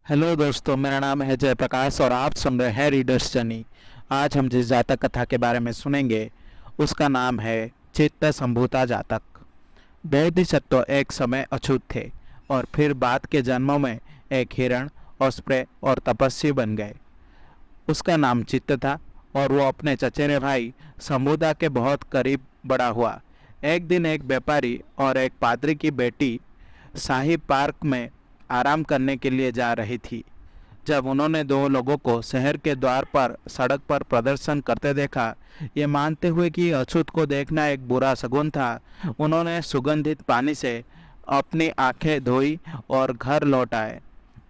Hello दोस्तों, मेरा नाम है जयप्रकाश और आप सुन रहे हैं रीडर्स जर्नी। आज हम जिस जातक कथा के बारे में सुनेंगे उसका नाम है चित्त संभूता जातक। बोधिसत्व एक समय अछूत थे और फिर बाद के जन्मों में एक हिरण, ऑस्प्रे और तपस्वी बन गए। उसका नाम चित्त था और वो अपने चचेरे भाई संभूता के बहुत करीब बड़ा हुआ। एक दिन एक व्यापारी और एक पादरी की बेटी शाही पार्क में आराम करने के लिए जा रही थी। जब उन्होंने दो लोगों को शहर के द्वार पर सड़क पर प्रदर्शन करते देखा, ये मानते हुए कि अछूत को देखना एक बुरा शगुन था, उन्होंने सुगंधित पानी से अपनी आंखें धोई और घर लौट आए।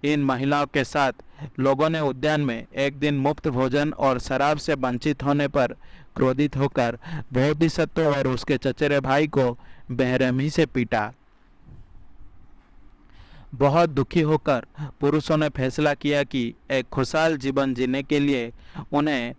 इन महिलाओं के साथ लोगों ने उद्यान में एक दिन मुफ्त भोजन और शराब से वंचित होने पर क्रोधित होकर बोधिसत्व और उसके चचेरे भाई को बेरहमी से पीटा। बहुत दुखी होकर पुरुषों ने फैसला किया कि एक खुशहाल जीवन जीने के लिए उन्हें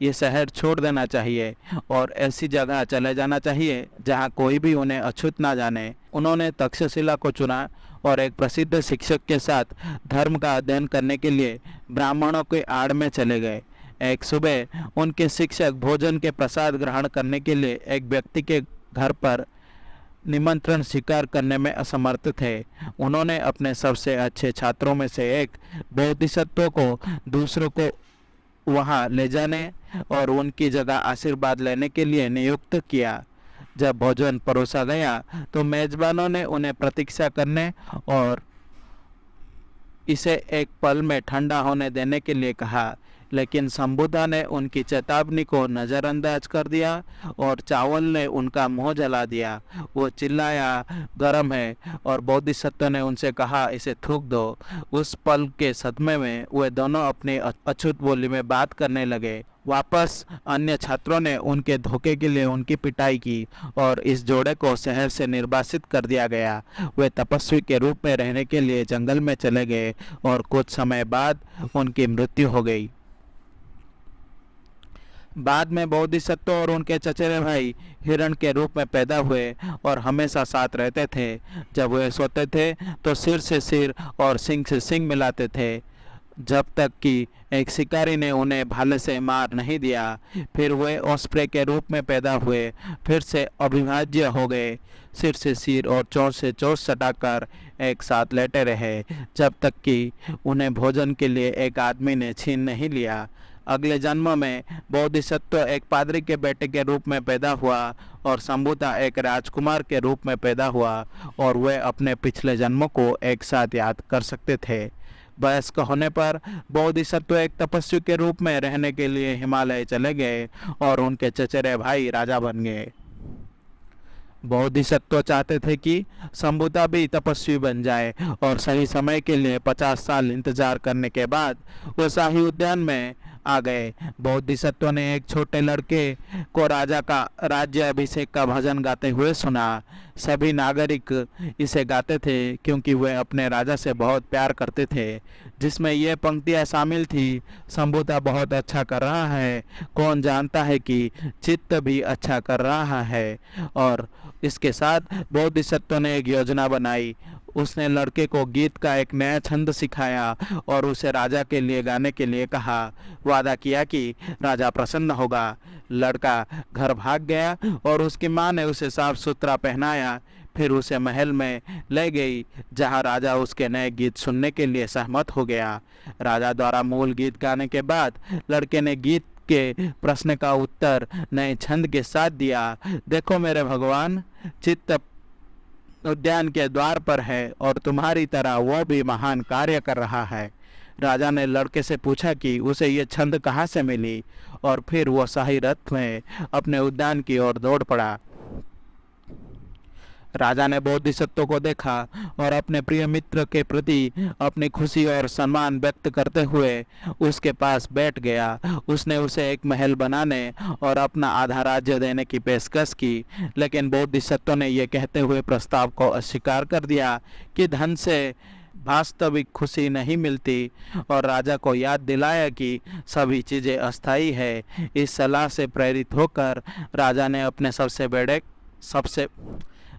ये शहर छोड़ देना चाहिए और ऐसी जगह चले जाना चाहिए जहाँ कोई भी उन्हें अछूत ना जाने। उन्होंने तक्षशिला को चुना और एक प्रसिद्ध शिक्षक के साथ धर्म का अध्ययन करने के लिए ब्राह्मणों के आड़ में चले गए। एक सुबह उनके शिक्षक भोजन के प्रसाद ग्रहण करने के लिए एक व्यक्ति के घर पर निमंत्रण स्वीकार करने में असमर्थ थे। उन्होंने अपने सबसे अच्छे छात्रों में से एक बोधिसत्व को दूसरों को वहां ले जाने और उनकी जगह आशीर्वाद लेने के लिए नियुक्त किया। जब भोजन परोसा गया तो मेजबानों ने उन्हें प्रतीक्षा करने और इसे एक पल में ठंडा होने देने के लिए कहा, लेकिन संबुदा ने उनकी चेतावनी को नज़रअंदाज कर दिया और चावल ने उनका मुंह जला दिया। वो चिल्लाया, गर्म है, और बोधिसत्व ने उनसे कहा, इसे थूक दो। उस पल के सदमे में वे दोनों अपनी अछूत बोली में बात करने लगे। वापस अन्य छात्रों ने उनके धोखे के लिए उनकी पिटाई की और इस जोड़े को शहर से निर्वासित कर दिया गया। वे तपस्वी के रूप में रहने के लिए जंगल में चले गए और कुछ समय बाद उनकी मृत्यु हो गई। बाद में बोधिसत्व और उनके चचेरे भाई हिरण के रूप में पैदा हुए और हमेशा साथ रहते थे। जब वे सोते थे तो सिर से सिर और सिंग से सिंग मिलाते थे, जब तक कि एक शिकारी ने उन्हें भाले से मार नहीं दिया। फिर वे ऑस्प्रे के रूप में पैदा हुए, फिर से अविभाज्य हो गए, सिर से सिर और चोंच से चोंच सटाकर एक साथ लेटे रहे, जब तक कि उन्हें भोजन के लिए एक आदमी ने छीन नहीं लिया। अगले जन्म में बोधिसत्व एक पादरी के बेटे के रूप में पैदा हुआ और संभुता एक राजकुमार के रूप में पैदा हुआ और वे अपने पिछले जन्मों को एक साथ याद कर सकते थे। वयस्क होने पर बोधिसत्व एक तपस्वी के रूप में रहने के लिए हिमालय चले गए और उनके चचेरे भाई राजा बन गए। बोधिसत्व चाहते थे कि संभुता भी तपस्वी बन जाए और सही समय के लिए 50 साल इंतजार करने के बाद वो शाही उद्यान में आ गए। बोधिसत्व ने एक छोटे लड़के को राजा का राज्य अभिषेक का भजन गाते हुए सुना। सभी नागरिक इसे गाते थे क्योंकि वे अपने राजा से बहुत प्यार करते थे, जिसमें ये पंक्तियां शामिल थी, संभुता बहुत अच्छा कर रहा है, कौन जानता है कि चित्त भी अच्छा कर रहा है। और इसके साथ बोधिसत्व ने एक योजना बनाई। उसने लड़के को गीत का एक नया छंद सिखाया और उसे राजा के लिए गाने के लिए कहा। वादा किया कि राजा प्रसन्न होगा। लड़का घर भाग गया और उसकी माँ ने उसे साफ सुथरा पहनाया, फिर उसे महल में ले गई जहाँ राजा उसके नए गीत सुनने के लिए सहमत हो गया। राजा द्वारा मूल गीत गाने के बाद लड़के ने गीत के प्रश्न का उत्तर नए छंद के साथ दिया। देखो मेरे भगवान, चित्त उद्यान के द्वार पर है और तुम्हारी तरह वो भी महान कार्य कर रहा है। राजा ने लड़के से पूछा कि उसे ये छंद कहाँ से मिली और फिर वो शाही रथ में अपने उद्यान की ओर दौड़ पड़ा। राजा ने बोधिसत्व को देखा और अपने प्रिय मित्र के प्रति अपनी खुशी और सम्मान व्यक्त करते हुए उसके पास बैठ गया। उसने उसे एक महल बनाने और अपना आधा राज्य देने की पेशकश की, लेकिन बोधिसत्व ने यह कहते हुए प्रस्ताव को अस्वीकार कर दिया कि धन से वास्तविक खुशी नहीं मिलती और राजा को याद दिलाया कि सभी चीज़ें अस्थायी है। इस सलाह से प्रेरित होकर राजा ने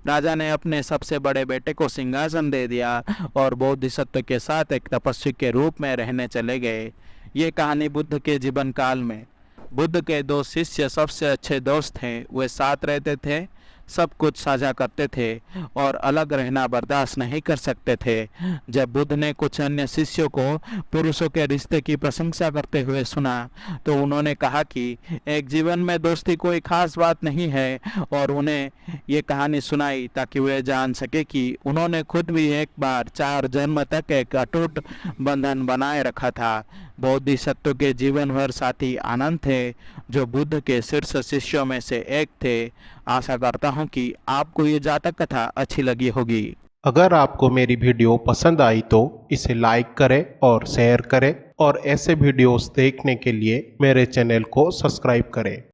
राजा ने अपने सबसे बड़े बेटे को सिंहासन दे दिया और बोधिसत्व के साथ एक तपस्वी के रूप में रहने चले गए। ये कहानी बुद्ध के जीवन काल में। बुद्ध के 2 शिष्य सबसे अच्छे दोस्त थे। वे साथ रहते थे, सब कुछ साझा करते थे और अलग रहना बर्दाश्त नहीं कर सकते थे। जब बुद्ध ने कुछ अन्य शिष्यों को पुरुषों के रिश्ते की प्रशंसा करते हुए सुना तो उन्होंने कहा कि एक जीवन में दोस्ती कोई खास बात नहीं है और उन्हें ये कहानी सुनाई ताकि वे जान सके कि उन्होंने खुद भी एक बार 4 जन्म तक एक अटूट बंधन बनाए रखा था। बोधिसत्व के जीवन भर साथी आनंद थे, जो बुद्ध के शीर्ष शिष्यों में से एक थे। आशा करता हूं कि आपको ये जातक कथा अच्छी लगी होगी। अगर आपको मेरी वीडियो पसंद आई तो इसे लाइक करें और शेयर करें और ऐसे वीडियोस देखने के लिए मेरे चैनल को सब्सक्राइब करें।